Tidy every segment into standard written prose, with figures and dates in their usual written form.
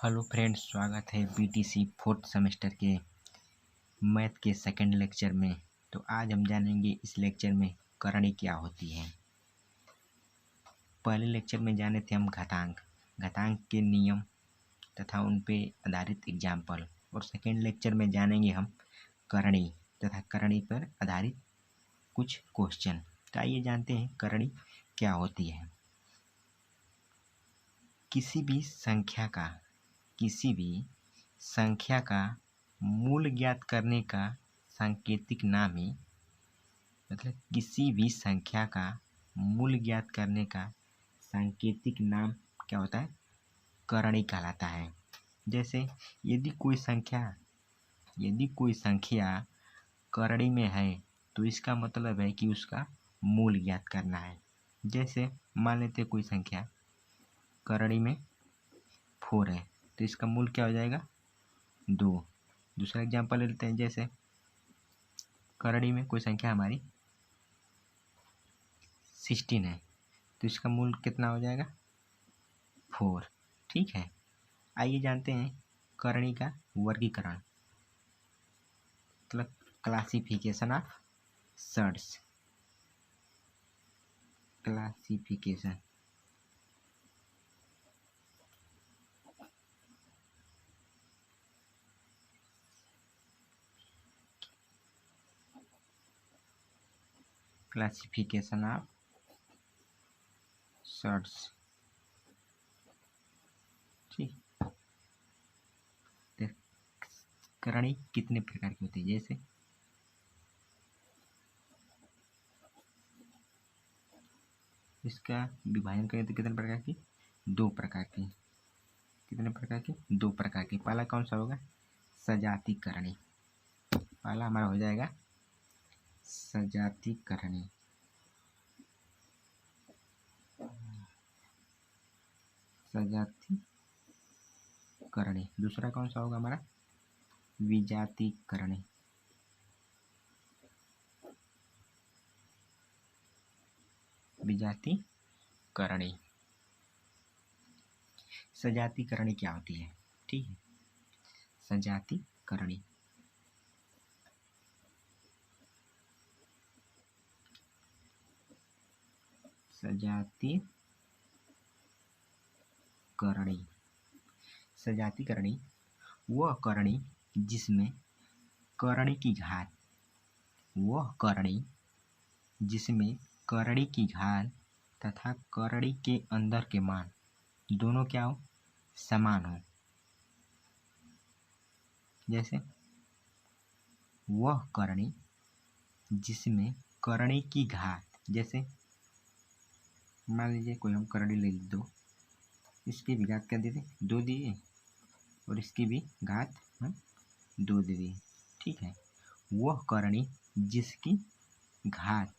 Hello friends, स्वागत है BTC fourth semester के मैथ के सेकंड लेक्चर में। तो आज हम जानेंगे इस लेक्चर में करणी क्या होती है। पहले लेक्चर में जाने थे हम घातांक के नियम तथा उन पे आधारित एग्जाम्पल, और सेकंड लेक्चर में जानेंगे हम करणी तथा करणी पर आधारित कुछ क्वेश्चन। तो आइए जानते हैं करणी क्या होती है। किसी भी संख्या का मूल ज्ञात करने का सांकेतिक नाम ही, मतलब किसी भी संख्या का मूल ज्ञात करने का सांकेतिक नाम क्या होता है? करणी कहलाता है। जैसे यदि कोई संख्या करणी में है तो इसका मतलब है कि उसका मूल ज्ञात करना है। जैसे मान लेते कोई संख्या करणी में 4 है तो इसका मूल क्या हो जाएगा? 2। दूसरा एग्जांपल ले लेते हैं। जैसे करणी में कोई संख्या हमारी 16 है तो इसका मूल कितना हो जाएगा? 4। ठीक है। आइए जानते हैं करणी का वर्गीकरण, मतलब classification of surds. Classification of surds. ठीक। करणी कितने प्रकार की होती है? जैसे इसका विभाजन करें तो कितने प्रकार की? 2 प्रकार की। कितने प्रकार की? 2 प्रकार की। पहला कौन सा होगा? सजाती करणी। पहला हमारा हो जाएगा सजाती करणी। सजाती करणी। दूसरा कौन सा होगा हमारा? विजाती करणी। विजाती करणी। सजाती करणी क्या होती है? ठीक है, सजाती करणी सजाती करणी सजाती करणी वह करणी जिसमें करणी की घात तथा करणी के अंदर के मान दोनों क्या हो? समान हो। जैसे वह करणी जिसमें करणी की घात, जैसे मान लीजिए कोई हम करणी ले ली 2, इसकी भी घात क्या दे दें? 2 दिए, और इसकी भी घात 2 दे दी। ठीक है। वह करणी जिसकी घात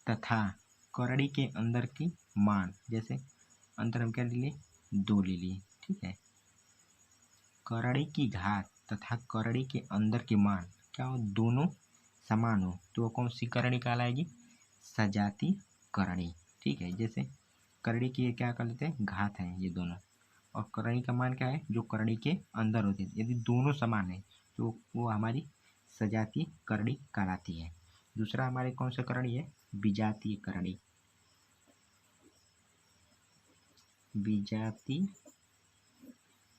तथा करणी के अंदर की मान, जैसे अंदर हम क्या ले लिए? 2 ले लिए। ठीक है। करणी की घात तथा करणी के अंदर के मान क्या हो? दोनों समान हो तो कौन सी करणी कहलाएगी? सजाती करणी। ठीक है। जैसे करणी की क्या कर लेते हैं? घात है ये दोनों, और करणी का मान क्या है? जो करणी के अंदर होती है। यदि दोनों समान है तो वो हमारी सजाती करणी कहलाती है। दूसरा हमारे कौन सा करणी है? विजातीय करणी। विजाती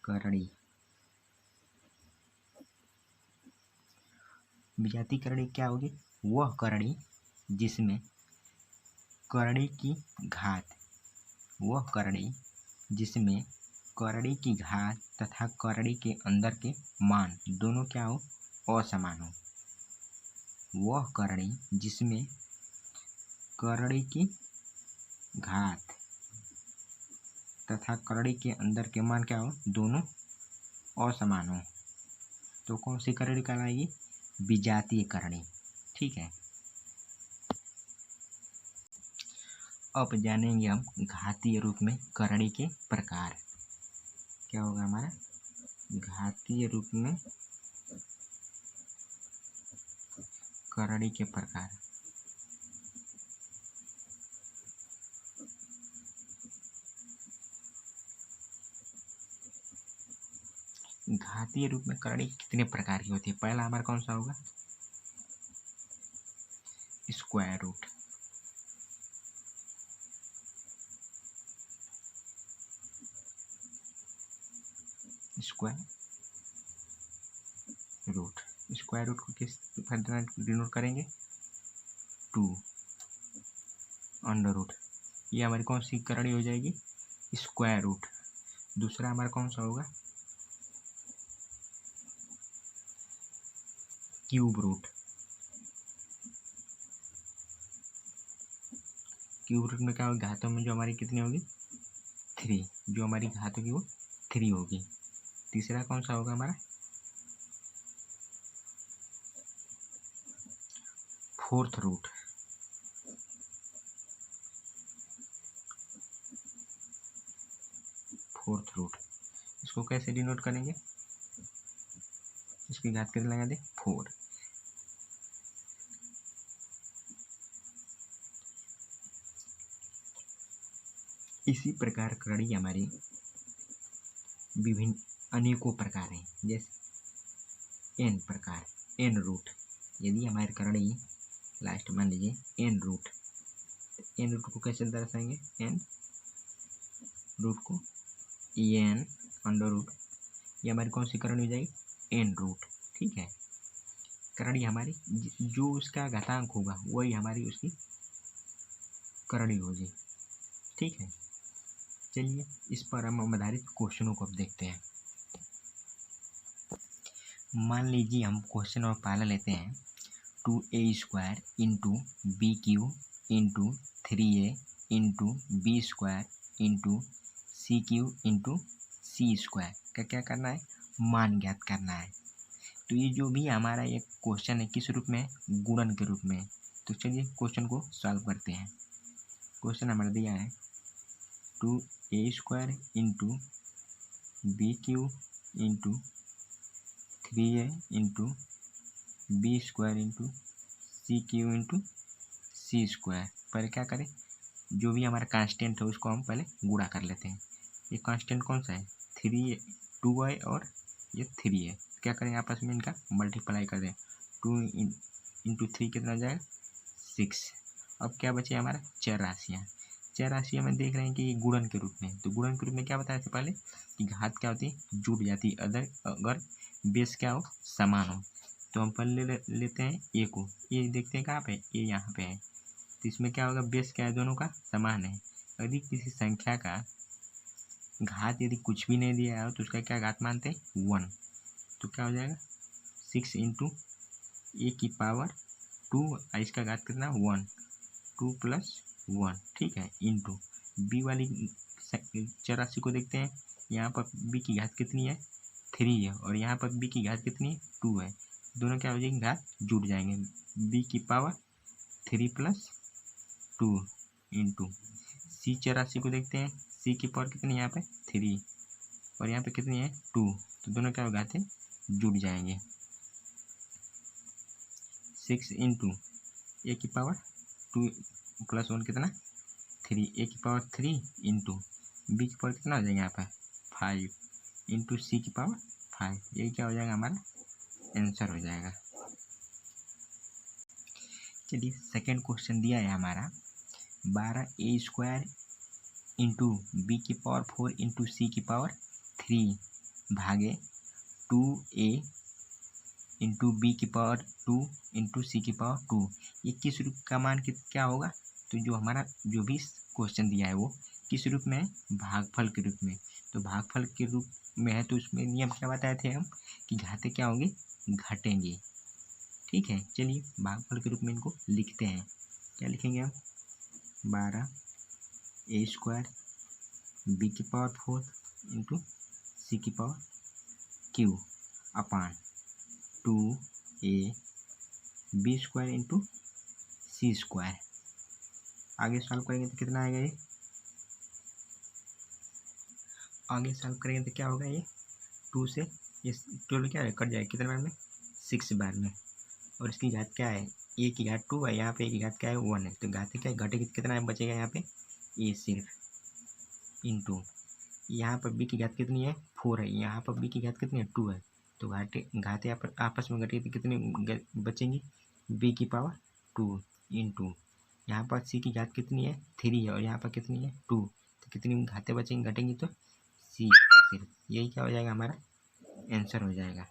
करणी। विजाती करणी क्या होगी? वह करणी जिसमें करणी की घात तथा करणी के अंदर के मान दोनों क्या हो? असमान हो। वह करणी जिसमें करणी की घात तथा करणी के अंदर के मान क्या हो? दोनों असमान हो तो कौन सी करणी कहलाएगी? विजातीय करणी। ठीक है। अब जानेंगे हम घातीय रूप में करणी के प्रकार। क्या होगा हमारा? घातीय रूप में करणी के प्रकार। घातीय रूप में करणी कितने प्रकार की होती है? पहला हमारा कौन सा होगा? Square root. स्क्वायर रूट को किस डिनोट करेंगे? 2 अंडर रूट। ये हमारी कौन सी करणी हो जाएगी? Square root. दूसरा हमारा कौन सा होगा? Cube root. क्यूब रूट में क्या होगी? घातों में जो हमारी कितनी होगी? 3। जो हमारी घात होगी वो 3 होगी। तीसरा कौन सा होगा हमारा? Fourth root. इसको कैसे डिनोट करेंगे? इसकी घात कितने लगा दे? 4। इसी प्रकार करणी हमारी विभिन्न अनेकों प्रकार हैं, जैसे n प्रकार, n रूट। यदि हमारी करणी लास्ट मान लीजिए n रूट, n रूट को कैसे दर्शाएंगे? n रूट को n अंडर रूट। ये हमारी कौन सी करणी हो जाएगी? n root. ठीक है, करणी हमारी जो उसका घातांक होगा वही हमारी उसकी करणी होगी। ठीक है, चलिए इस पर हम आधारित क्वेश्चनों को अब देखते हैं। मान लीजिए हम क्वेश्चन और पहला लेते हैं 2a² into b cube into 3a into b square into c cube into c square का क्या करना है? मान ज्ञात करना है। तो ये जो भी हमारा एक क्वेश्चन है किस रूप में? गुणन के रूप में। तो चलिए क्वेश्चन को सॉल्व करते हैं। क्वेश्चन हमारा दिया है 2a² into b cube into 3a into b square into c cube into c square. पहले क्या करें? जो भी हमारा कांस्टेंट है उसको हम पहले गुणा कर लेते हैं। ये कांस्टेंट कौन सा है? 3 2 है और ये 3 है। क्या करें? आपस में इनका मल्टीप्लाई कर दें। 2 इंटू 3 कितना हो जाएगा? 6। अब क्या बचे हमारा? 4 राशियाँ। 4 राशियाँ में देख रहे हैं कि ये गुणन के रूप में। तो गुणन के रूप में क्या बताया था पहले कि घात क्या होती है? जुड़ जाती है अगर बेस क्या हो? समान हो। तो हम पहले लेते हैं ए को। ये देखते हैं कहाँ पे? ए यहाँ पे है। तो इसमें क्या होगा? बेस क्या है? दोनों का समान है। यदि किसी संख्या का घात यदि कुछ भी नहीं दिया है तो उसका क्या घात मानते हैं? 1। तो क्या हो जाएगा? 6 इंटू ए की पावर 2, इसका घात कितना? 1, 2 प्लस 1। ठीक है, इंटू बी वाली 84 को देखते हैं। यहाँ पर बी की घात कितनी है? 3 है और यहाँ पर बी की घात कितनी है? 2 है। दोनों क्या हो जाएंगे? घात जुड़ जाएंगे। बी की पावर 3 प्लस 2 इंटू सी 84 को देखते हैं। सी की पावर कितनी है यहाँ पे? 3 और यहाँ पे कितनी है? 2। तो दोनों क्या हो जाते हैं? जुड़ जाएंगे। 6 इंटू ए की पावर 2 प्लस 1 कितना? 3। ए की पावर 3 इंटू बी की पावर कितना हो जाएगा यहाँ पर? 5 इंटू सी की पावर 5। यही क्या हो जाएगा? हमारा आंसर हो जाएगा। चलिए सेकेंड क्वेश्चन दिया है हमारा 12a² इंटू बी की पावर 4 इंटू सी की पावर 3 भागे 2a इंटू बी की पावर 2 इंटू सी की पावर 2। ये किस रूप का मान क्या होगा? तो जो हमारा जो भी क्वेश्चन दिया है वो किस रूप में है? भागफल के रूप में। तो भागफल के रूप में है तो उसमें नियम क्या बताए थे हम कि घातें क्या होंगी? घटेंगी। ठीक है, चलिए भागफल के रूप में इनको लिखते हैं। क्या लिखेंगे हम? 12a² बी की पावर 4 इंटू सी की पावर क्यू अपान 2a B square into c square. आगे सॉल्व करेंगे तो कितना आएगा? ये आगे सॉल्व करेंगे तो क्या होगा? ये 2 से ये 12 क्या है? कट जाएगा कितने बार में? 6 बार में। और इसकी घात क्या है? ए की घात 2 है, यहाँ पे ए की घात क्या है? 1 है। तो घात क्या है? घटेगी कितना बचेगा यहाँ पे? ए सिर्फ इंटू यहाँ पर बी की घात कितनी है? 4 है, यहाँ पर बी की घात कितनी है 2 है, तो घाते आपस में घटेगी तो कितनी बचेंगी बी की पावर 2 इंटू यहाँ पर सी की घात कितनी है 3 है और यहाँ पर कितनी है 2, तो कितनी घातें बचेंगी घटेंगी तो सी, सिर्फ यही क्या हो जाएगा हमारा आंसर हो जाएगा।